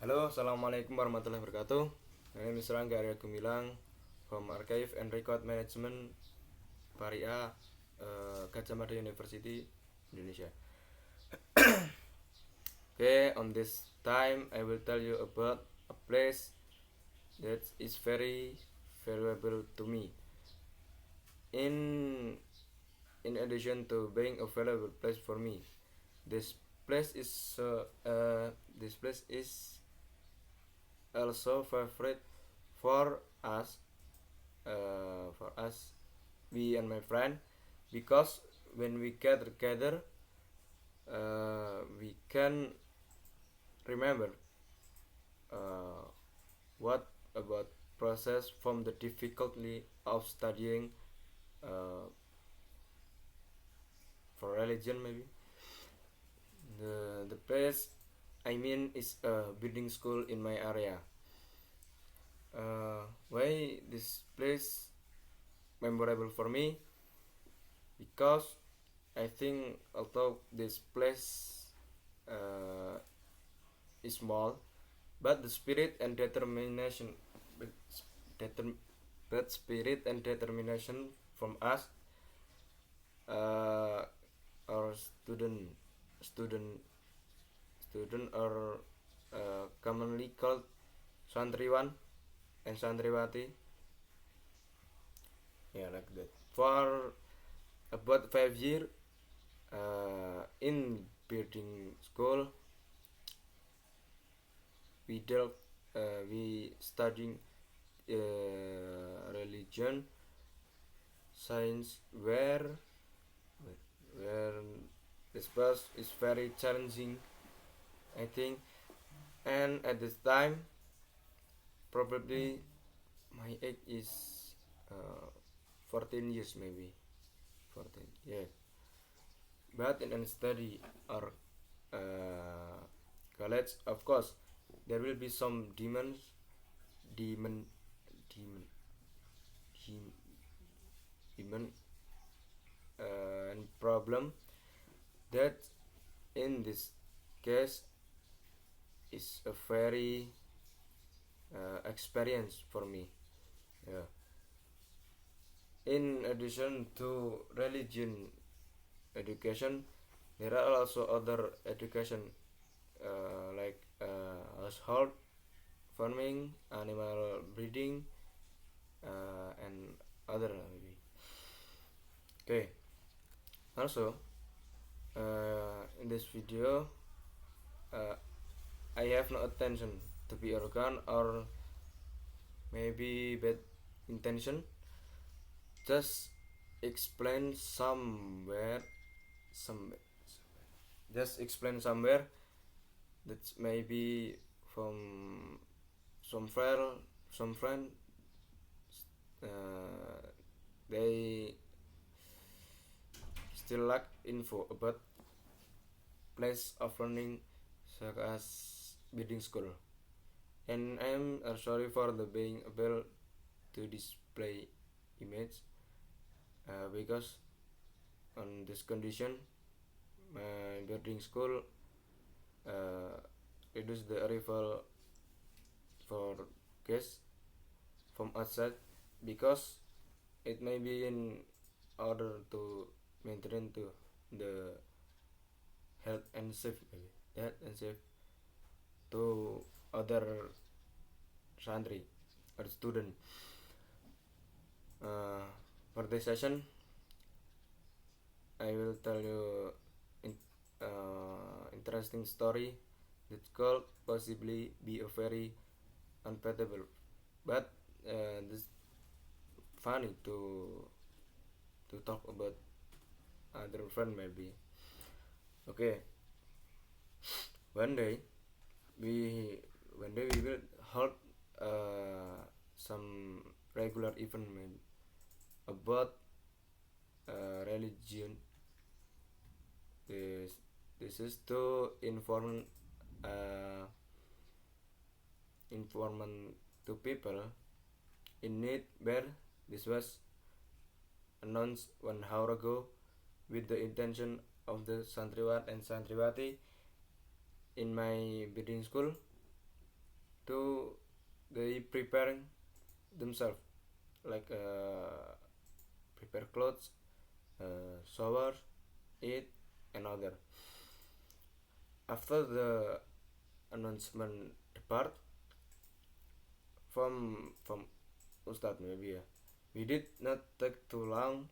Halo, assalamualaikum warahmatullahi wabarakatuh. My name is Rangga Arya Gumilang from Archive and Record Management Paria, Gadjah Mada University, Indonesia. Okay, on this time I will tell you about a place that is very valuable to me. In in addition to being a valuable place for me, this place is this place is also favorite for us me and my friend, because when we get together, we can remember uh, what about process from the difficulty of studying uh, for religion. Maybe the place I mean is a building school in my area. Why this place memorable for me? Because I think although this place uh, is small, but the spirit and determination, but, determ- but spirit and determination from us, uh, our student, student, or commonly called Santriwan and Santriwati, yeah, like that. For about 5 years in building school, we studying religion, science, where this class is very challenging, I think. And at this time, probably my age is uh, 14 years, maybe 14, yeah. But in a study or uh, college, of course there will be some demon demon demon, demon and problem that in this case is a very experience for me, yeah. In addition to religion education, there are also other education, like household farming, animal breeding, and other maybe. Okay. Also, in this video, uh, I have no intention to be arrogant or maybe bad intention. Just explain somewhere, some, just explain somewhere that maybe from some friend, some friend, uh, they still lack info about place of learning such as building school, and I am sorry for the being able to display image, because on this condition my boarding school uh, reduce the arrival for guests from outside, because it may be in order to maintain to the health and safe, maybe health and safe to other santri or student. uh, for this session I will tell you interesting story that could possibly be a very unpredictable, but this funny to talk about other friend maybe. Okay, one day we we will hold some regular event maybe about religion. This is to uh, informant to people in need, where this was announced 1 hour ago with the intention of the Santriwat and Santriwati in my building school. to they preparing themselves, like prepare clothes, shower, eat, and other. After the announcement depart from Ustad, maybe, yeah. We did not take too long.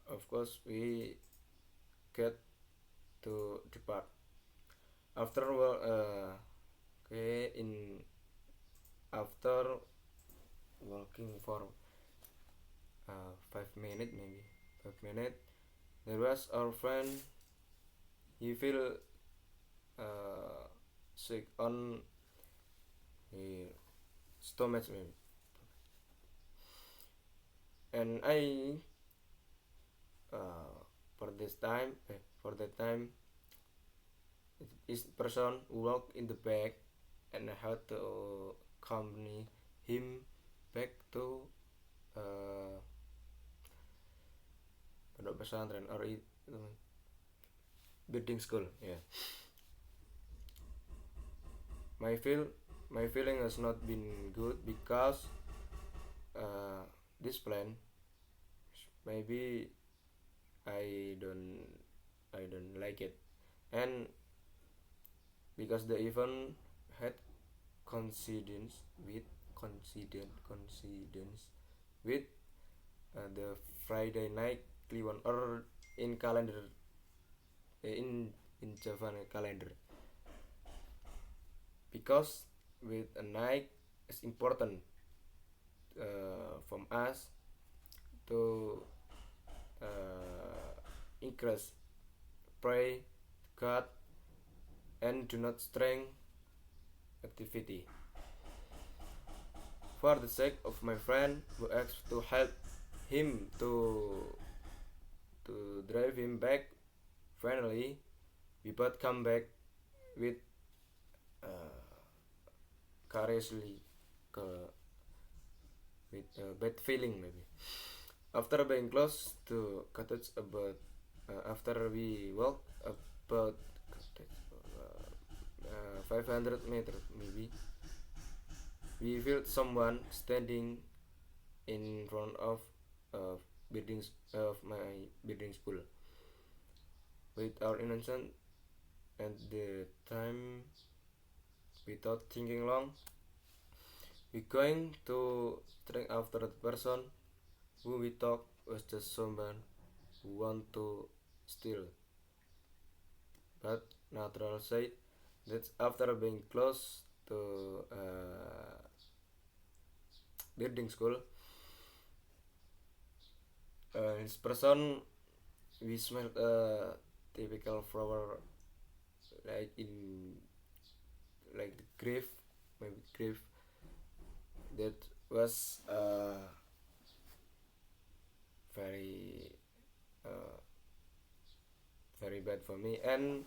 Of course, we get to depart. After okay, in after walking for 5 minutes, maybe 5 minutes, there was our friend. He feel uh, sick on his stomach, maybe, and I for this time for that time this person walk in the back, and I had to accompany him back to uh, pondok pesantren or boarding school. Yeah, my feel my feeling has not been good because uh, this plan maybe I don't I don't like it, and because the event had coincidence with the Friday night Kliwon, or in calendar, in Javan calendar, because with a night is important from us to increase pray God and do not strength activity. For the sake of my friend who asked to help him to drive him back, finally we both come back with uh, curiously with a bad feeling, maybe. After being close to cottage about after we walk about cottage, 500 meters, maybe, we felt someone standing in front of buildings of my building school. With our innocent at the time, without thinking long, we going to track after the person who we thought was just someone who want to steal. But natural said that after being close to building school, this person we smelled a typical flower, like in like the grave, maybe grave, that was very uh, very bad for me, and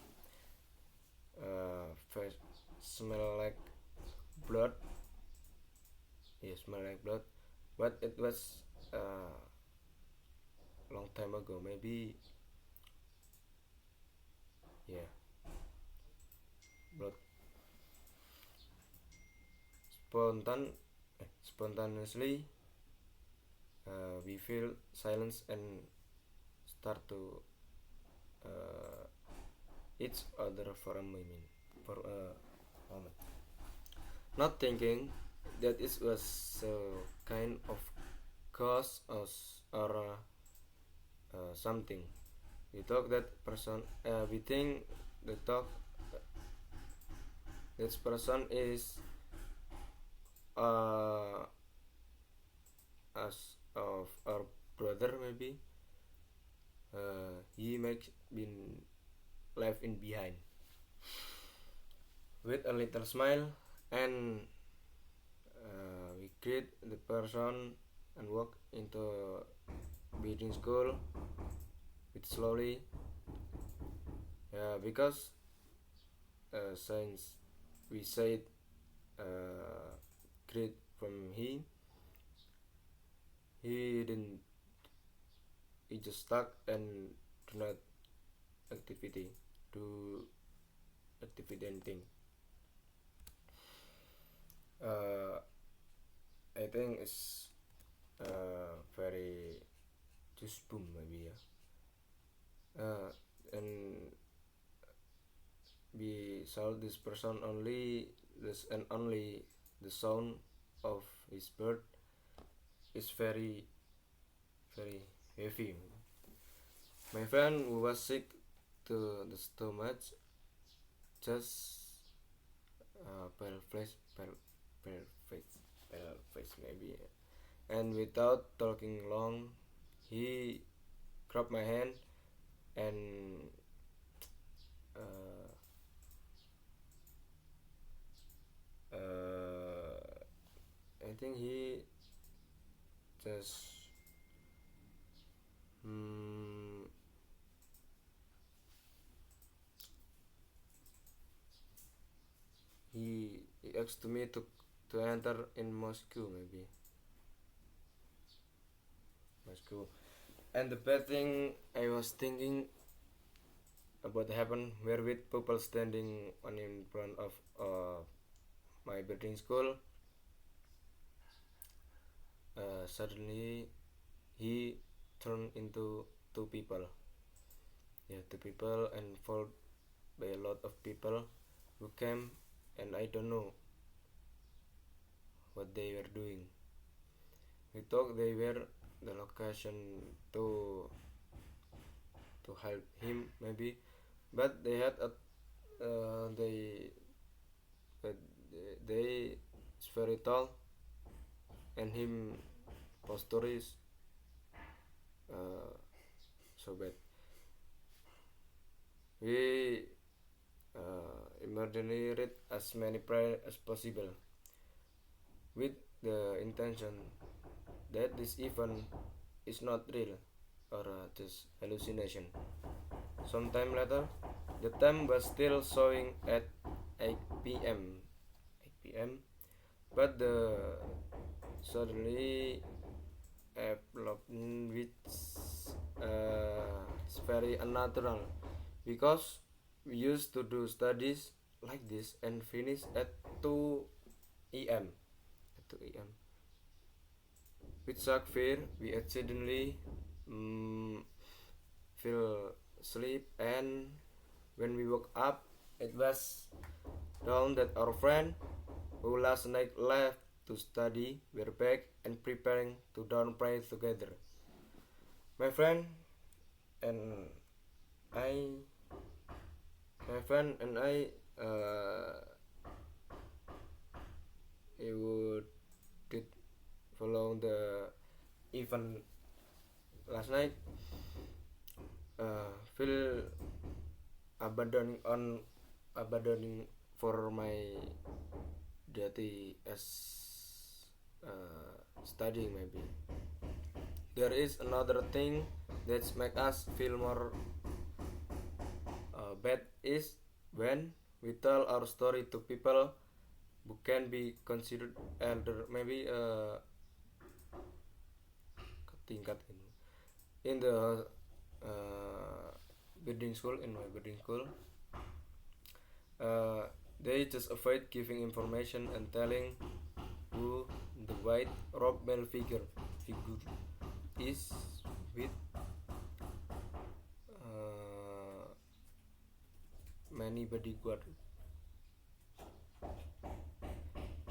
first smell like blood. Yeah, smell like blood, but it was long time ago, maybe. Yeah, blood spontaneously. We feel silence and start to uh, each other for a moment, for a moment, not thinking that it was kind of cause us or something. We talk that person. We think the talk this person is uh, as of our brother, maybe. He makes been left in behind with a little smile, and we greet the person and walk into boarding school with slowly, because since we said uh, greet from him, he didn't, he just stuck and do not activity do activity anything. think is very just boom maybe, and we saw this person only this and only the sound of his bird is very very heavy. My friend who was sick to the stomach just pale face maybe, and without talking long, he grabbed my hand and uh, I think he just mm, he asked me to enter in Moscow maybe Moscow. And the bad thing I was thinking about happened were with people standing on in front of my boarding school. Suddenly he turned into two people. Yeah, two people, and followed by a lot of people who came, and I don't know what they were doing. We thought they were the location to help him maybe, but they had a but they is very tall, and him posture is uh, so bad. We immediately read as many prayer as possible with the intention that this event is not real or just hallucination. Sometime later, the time was still showing at 8 p.m. 8 p.m. But the suddenly which is very unnatural because we used to do studies like this and finish at 2 a.m. At 2 a.m. With shock fear, we accidentally mm, fell asleep, and when we woke up, it was known that our friend who last night left to study were back and preparing to dawn pray together. My friend and I, my friend and I, would did follow the event last night. Feel abandoning for my duty as studying maybe. There is another thing that make us feel more bad is when we tell our story to people who can be considered elder maybe tingkat in the boarding school in my boarding school. They just avoid giving information and telling who the white robe male figure is with many bodyguard.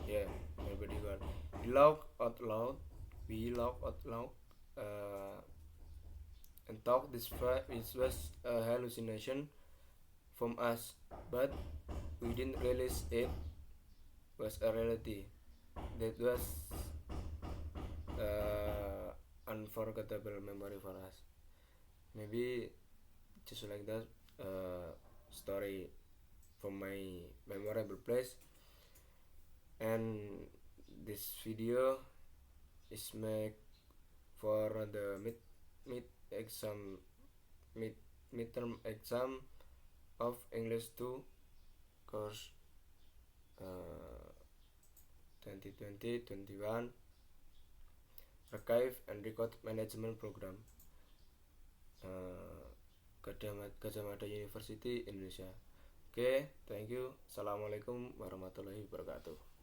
Yeah, my bodyguard. We laugh out loud. We laugh out loud. And thought this was a hallucination from us, but we didn't realize it was a reality. That was unforgettable memory for us. Maybe just like that story from my memorable place. And this video is made for the mid exam mid midterm exam of English 2 course 2020-21 Archive and Record Management Program, Gadjah Mada University Indonesia. Oke, thank you. Assalamualaikum warahmatullahi wabarakatuh.